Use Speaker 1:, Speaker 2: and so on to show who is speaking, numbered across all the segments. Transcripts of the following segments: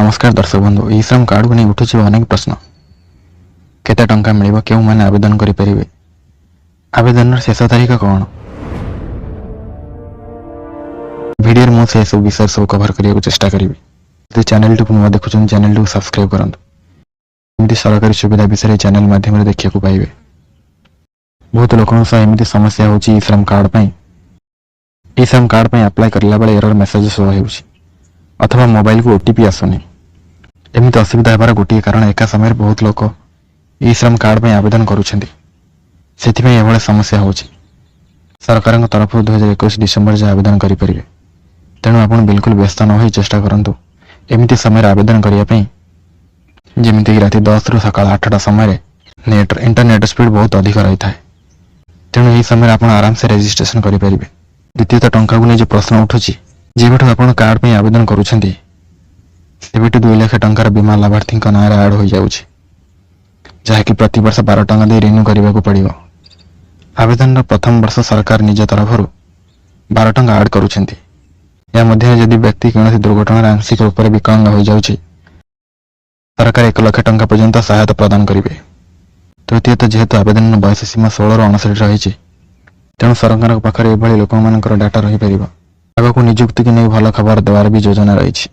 Speaker 1: नमस्कार दर्शक बंधु ई श्रम कार्ड को नहीं उठुछि अनेक प्रश्न केते टंका मिलिबो केउ माने आवेदन करि परिबे आवेदन शेष तारीख कौन वीडियो मु से सब विषय सब कवर करिया चेष्टा करी यदि चैनल को नुआ देखुछन चैनल को सब्सक्राइब करंतु एमती सरकारी सुविधा विषय चैनल माध्यम देखिया को पाइबे बहुत लोगों सह एमती समस्या होची ई श्रम कार्ड पई ई श्रम कार्ड पई अप्लाई करला बेले एरर मेसेज शो हेउची अथवा मोबाइल को ओटीपी आसुनी एमती असुविधा हेबार गोटे कारण एका समय बहुत लोक ई श्रम कार्ड पई आवेदन करूछंती सेथिपई एभळे समस्या होची सरकारक तरफ 2021 डिसेंबर जे आवेदन करि परिबे तेणु आपण बिल्कुल व्यस्त न होई चेष्टा करंतु एमती समय आवेदन करिया पई जेमिति राति 10 रु सकाळ 8टा समय इंटरनेट स्पीड बहुत अधिक रही थाए तेणु यही समय आपण आराम से रजिस्ट्रेशन करि परिबे द्वितीयतः टंका को जे प्रश्न उठुची जेबेठु आपण कार्ड पई आवेदन करूछंती सेबेठु 2 लाख टंकार बीमा लाभार्थी नाम ऐड हो जाउछि जहाँकि प्रति वर्ष 12 टंका दे रिन्यू करने को पड़ो आवेदन प्रथम वर्ष सरकार निज तरफ 12 टंका ऐड करुछंती या मध्य यदि व्यक्ति कौन दुर्घटना आंशिक रूप से विकलांग हो जाउछि सरकार 1 लाख टंका पर्यंत सहायता प्रदान करेंगे तृतीयतः जेहेतु आवेदन बयस सीमा 16 रु 59 रही तेणु सरकार पाखे एभली लोक डाटा रही पार आगको निजुक्ति की नहीं भल खबर देवार भी योजना रही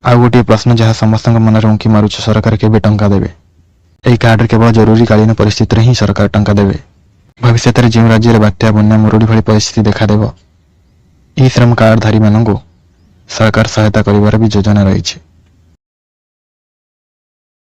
Speaker 1: आउ गोटे प्रश्न जहाँ समस्त मन उंकी मारुछ सरकार केबे टंका देवे यही कार्ड केवल जरूरीकालीन परिस्थिति ही सरकार टंका देवे भविष्य में जो राज्य में बात्या बन्या मरुड़ी भली परिस्थिति देखादेव ई श्रम कार्ड धारी मानू सरकार सहायता करिवार भी योजना रही।